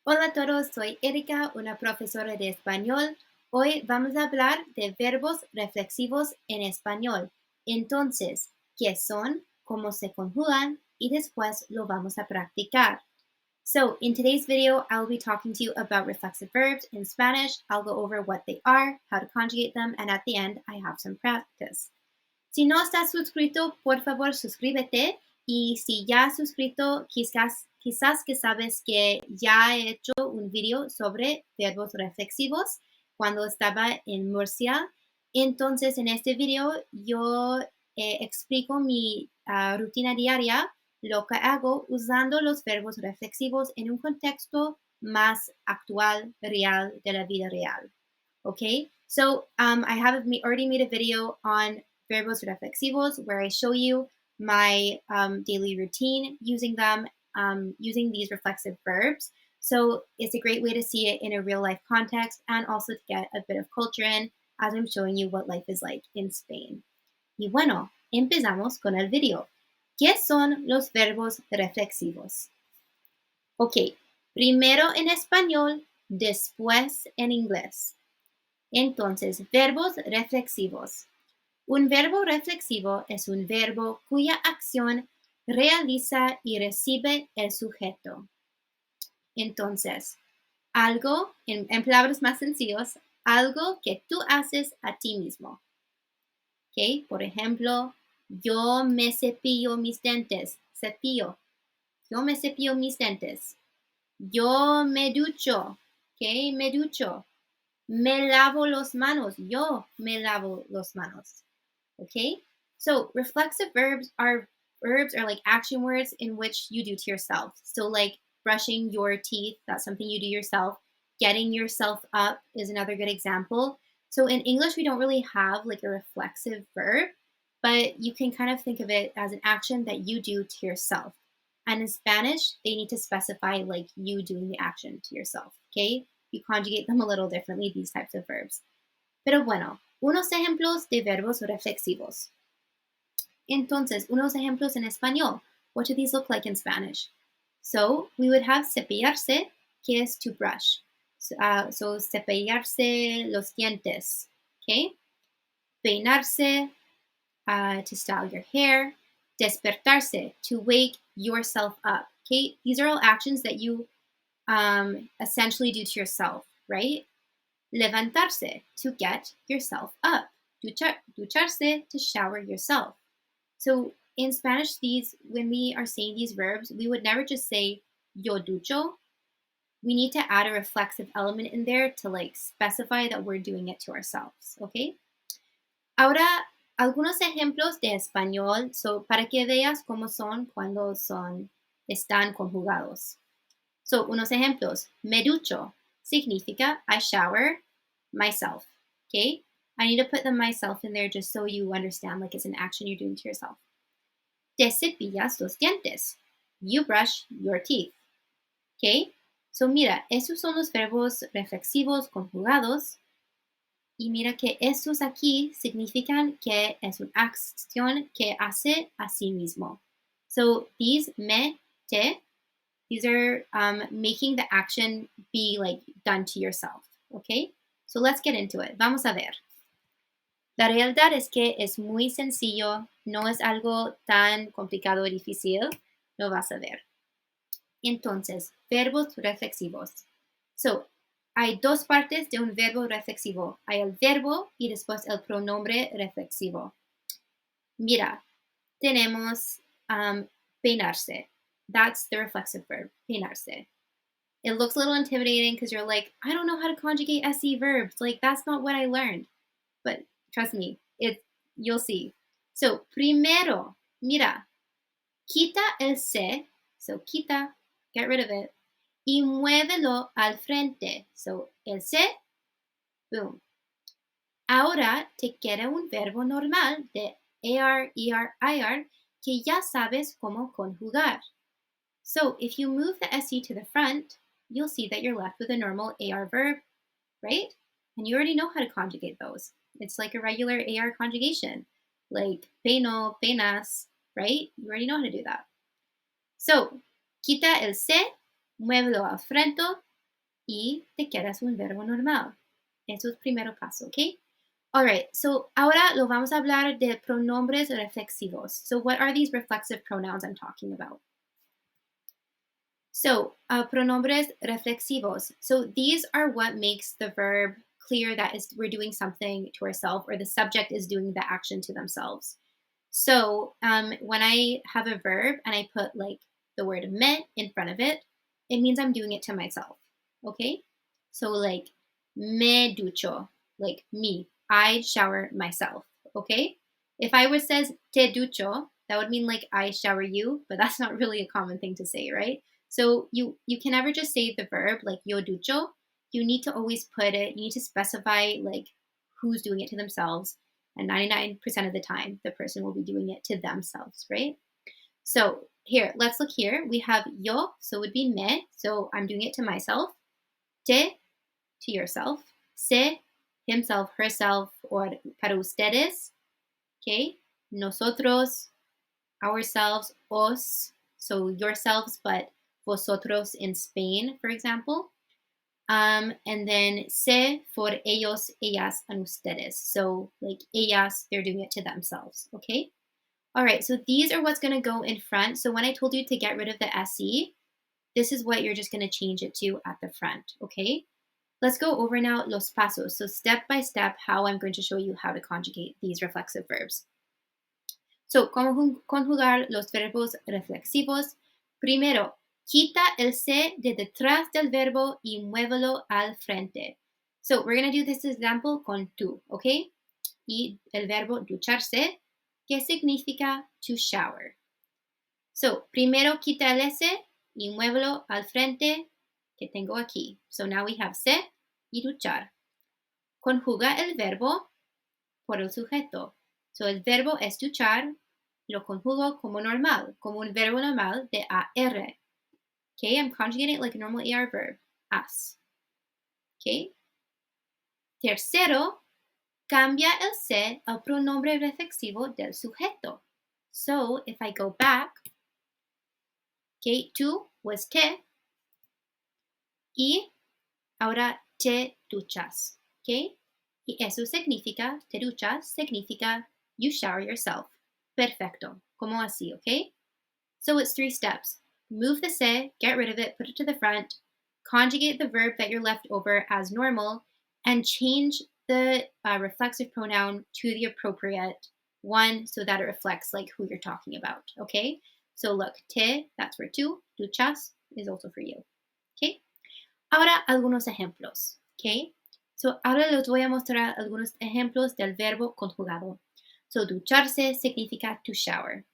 Hola a todos, soy Erika, una profesora de español. Hoy vamos a hablar de verbos reflexivos en español. Entonces, ¿qué son? ¿Cómo se conjugan? Y después lo vamos a practicar. So, in today's video, I'll be talking to you about reflexive verbs in Spanish. I'll go over what they are, how to conjugate them, and at the end, I have some practice. Si no estás suscrito, por favor, suscríbete. Y si ya has suscrito, quizás que sabes que ya he hecho un video sobre verbos reflexivos cuando estaba en Murcia. Entonces, en este video yo explico mi rutina diaria, lo que hago usando los verbos reflexivos en un contexto más actual, real, de la vida real. Okay, so I have already made a video on verbos reflexivos where I show you my daily routine using them, using these reflexive verbs. So it's a great way to see it in a real life context and also to get a bit of culture in as I'm showing you what life is like in Spain. Y bueno, empezamos con el video. ¿Qué son los verbos reflexivos? Ok, primero en español, después en inglés. Entonces, verbos reflexivos. Un verbo reflexivo es un verbo cuya acción realiza y recibe el sujeto. Entonces, algo, en palabras más sencillas, algo que tú haces a ti mismo. ¿Okay? Por ejemplo, yo me cepillo mis dientes. Cepillo. Yo me cepillo mis dientes. Yo me ducho. ¿Okay? Me ducho. Me lavo las manos. Yo me lavo las manos. Okay? So reflexive verbs are like action words in which you do to yourself. So like brushing your teeth, that's something you do yourself. Getting yourself up is another good example. So in English, we don't really have like a reflexive verb, but you can kind of think of it as an action that you do to yourself. And in Spanish, they need to specify like you doing the action to yourself. Okay? You conjugate them a little differently, these types of verbs. Pero bueno, unos ejemplos de verbos reflexivos. Entonces, unos ejemplos en español. What do these look like in Spanish? So, we would have cepillarse, que es to brush. So cepillarse los dientes, okay? Peinarse, to style your hair. Despertarse, to wake yourself up, okay? These are all actions that you essentially do to yourself, right? Levantarse, to get yourself up. Ducharse, to shower yourself. So in Spanish, when we are saying these verbs, we would never just say yo ducho. We need to add a reflexive element in there to like specify that we're doing it to ourselves, okay? Ahora, algunos ejemplos de español, so para que veas cómo son cuando están conjugados. So, unos ejemplos. Me ducho significa I shower myself, okay? I need to put the myself in there just so you understand like it's an action you're doing to yourself. Te cepillas los dientes. You brush your teeth, okay? So, mira, esos son los verbos reflexivos conjugados. Y mira que estos aquí significan que es una acción que hace a sí mismo. So, these me, te, these are making the action be like done to yourself, okay? So let's get into it. Vamos a ver. La realidad es que es muy sencillo, no es algo tan complicado o difícil, lo vas a ver. Entonces, verbos reflexivos. So, hay dos partes de un verbo reflexivo. Hay el verbo y después el pronombre reflexivo. Mira, tenemos peinarse. That's the reflexive verb, peinarse. It looks a little intimidating because you're like, I don't know how to conjugate SE verbs. Like, that's not what I learned. But trust me, you'll see. So, primero, mira, quita el se. So, quita, get rid of it. Y muévelo al frente. So, el se, boom. Ahora te queda un verbo normal de AR, ER, IR que ya sabes cómo conjugar. So if you move the SE to the front, you'll see that you're left with a normal AR verb, right? And you already know how to conjugate those. It's like a regular AR conjugation. like peino, penas, right? You already know how to do that. So, quita el se, muévelo al frente y te quedas un verbo normal. Eso es el primer paso, ¿ok? Alright, so ahora lo vamos a hablar de pronombres reflexivos. So what are these reflexive pronouns I'm talking about? So, pronombres reflexivos. So these are what makes the verb clear that we're doing something to ourselves or the subject is doing the action to themselves. So when I have a verb and I put like the word me in front of it, it means I'm doing it to myself. Okay? So like me ducho, like me. I shower myself. Okay? If I were says te ducho, that would mean like I shower you, but that's not really a common thing to say, right? So you can never just say the verb like yo ducho. You need to always put it, you need to specify like who's doing it to themselves. And 99% of the time, the person will be doing it to themselves, right? So here, let's look here. We have yo, so it would be me. So I'm doing it to myself. Te, to yourself. Se, himself, herself, or para ustedes. Okay? Nosotros, ourselves. Os, so yourselves, but vosotros in Spain, for example. And then se for ellos, ellas, and ustedes. So like ellas, they're doing it to themselves, okay? All right, so these are what's gonna go in front. So when I told you to get rid of the SE, this is what you're just gonna change it to at the front, okay? Let's go over now los pasos. So step by step, how I'm going to show you how to conjugate these reflexive verbs. So, ¿cómo conjugar los verbos reflexivos? Primero, quita el se de detrás del verbo y muévelo al frente. So, we're going to do this example con tú, ¿ok? Y el verbo ducharse, que significa to shower. So, primero quita el S y muévelo al frente, que tengo aquí. So, now we have se y duchar. Conjuga el verbo por el sujeto. So, el verbo es duchar, lo conjugo como normal, como un verbo normal de AR. Okay, I'm conjugating it like a normal AR verb, as. Okay. Tercero, cambia el se al pronombre reflexivo del sujeto. So, if I go back, okay, tú was te, y ahora te duchas. Okay. Y eso significa, te duchas, significa you shower yourself. Perfecto. Como así, okay? So it's 3 steps. Move the se, get rid of it, put it to the front, conjugate the verb that you're left over as normal, and change the reflexive pronoun to the appropriate one so that it reflects like who you're talking about, okay? So look, te, that's for tú, duchas is also for you, okay? Ahora algunos ejemplos, okay? So ahora les voy a mostrar algunos ejemplos del verbo conjugado. So ducharse significa to shower.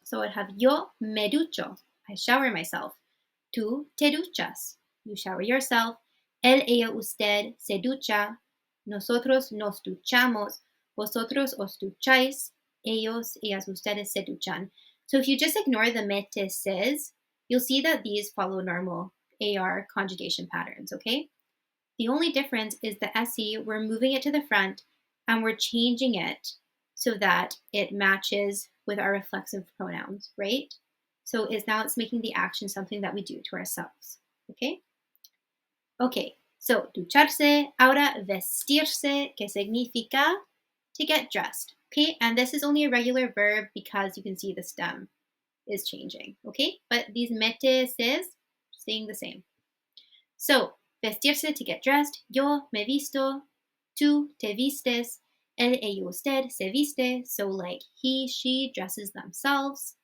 So I'd have yo me ducho, I shower myself. Tú te duchas, you shower yourself. Él, ella, usted se ducha. Nosotros nos duchamos. Vosotros os ducháis. Ellos, ellas, ustedes se duchan. So if you just ignore the me te ses, you'll see that these follow normal AR conjugation patterns, okay? The only difference is the SE, we're moving it to the front and we're changing it so that it matches with our reflexive pronouns, right? So it's making the action something that we do to ourselves, okay? Okay, so ducharse, ahora vestirse, que significa to get dressed, okay? And this is only a regular verb because you can see the stem is changing, okay? But these metes staying the same. So, vestirse to get dressed, yo me visto, tú te vistes, él, ella, usted se viste, so like he, she dresses themselves.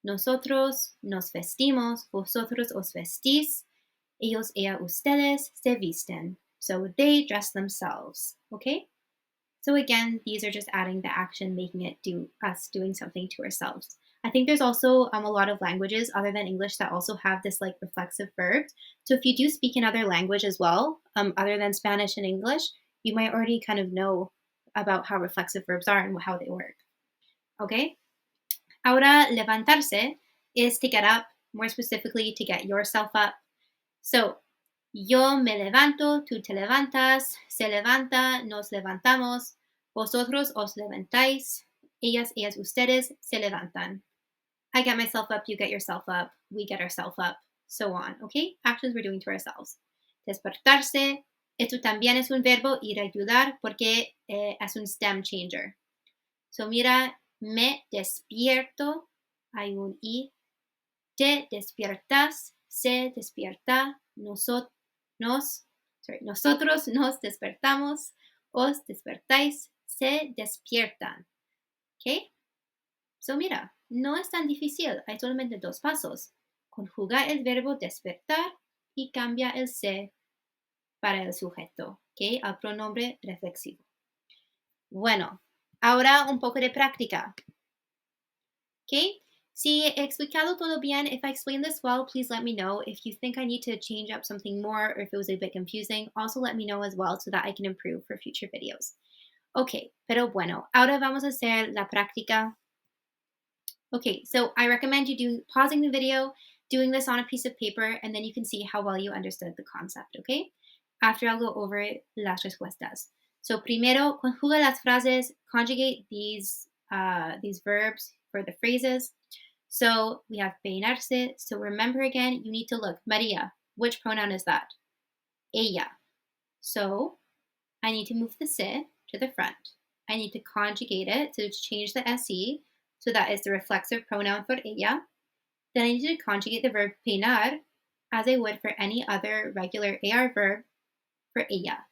Nosotros nos vestimos, vosotros os vestís, ellos, ella, ustedes se visten. So they dress themselves, okay? So again, these are just adding the action, making it us doing something to ourselves. I think there's also a lot of languages other than English that also have this like reflexive verbs. So if you do speak another language as well, other than Spanish and English, you might already kind of know about how reflexive verbs are and how they work. Okay? Ahora, levantarse is to get up, more specifically to get yourself up. So, yo me levanto, tú te levantas, se levanta, nos levantamos, vosotros os levantáis, ellas, ustedes se levantan. I get myself up, you get yourself up, we get ourselves up, so on, okay? Actions we're doing to ourselves. Despertarse, esto también es un verbo irregular porque es un stem changer. So mira, me despierto, hay un I. Te despiertas, se despierta, nosotros nos despertamos, os despertáis, se despiertan. ¿Ok? So mira, no es tan difícil, hay solamente 2 pasos. Conjuga el verbo despertar y cambia el se para el sujeto, ¿ok? Al pronombre reflexivo. Bueno, ahora un poco de práctica. ¿Ok? Si he explicado todo bien, if I explained this well, please let me know. If you think I need to change up something more or if it was a bit confusing, also let me know as well so that I can improve for future videos. Ok, pero bueno, ahora vamos a hacer la práctica. Okay, so I recommend you pausing the video, doing this on a piece of paper, and then you can see how well you understood the concept, okay? After I'll go over las respuestas. So primero, conjuga las frases, conjugate these verbs for the phrases. So we have peinarse. So remember again, you need to look. Maria, which pronoun is that? Ella. So I need to move the se to the front. I need to conjugate it to change the se. So that is the reflexive pronoun for ella. Then I need to conjugate the verb peinar as I would for any other regular AR verb for ella.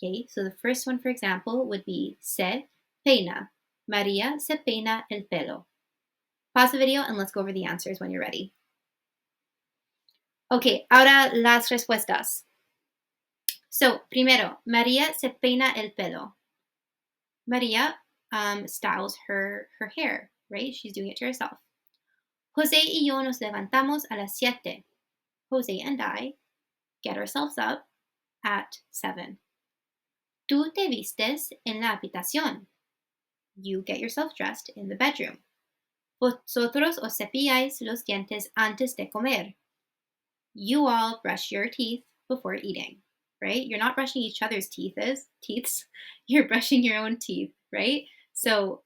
Okay, so the first one, for example, would be se peina. Maria se peina el pelo. Pause the video and let's go over the answers when you're ready. Okay, ahora las respuestas. So, primero, Maria se peina el pelo. Maria styles her hair, right? She's doing it to herself. Jose y yo nos levantamos a las 7. Jose and I get ourselves up at 7. Tú te vistes en la habitación. You get yourself dressed in the bedroom. Vosotros os cepilláis los dientes antes de comer. You all brush your teeth before eating, right? You're not brushing each other's teeths. You're brushing your own teeth, right? So,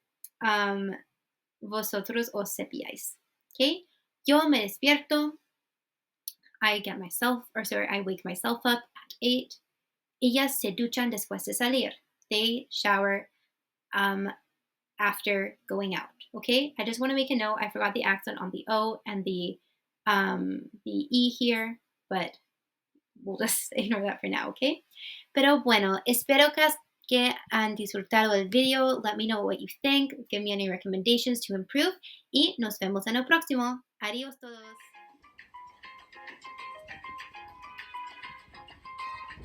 vosotros os cepilláis, okay? Yo me despierto. I wake myself up at 8. Ellas se duchan después de salir. They shower after going out, okay? I just want to make a note. I forgot the accent on the O and the E here, but we'll just ignore that for now, okay? Pero bueno, espero que han disfrutado el video. Let me know what you think. Give me any recommendations to improve. Y nos vemos en el próximo. Adiós todos.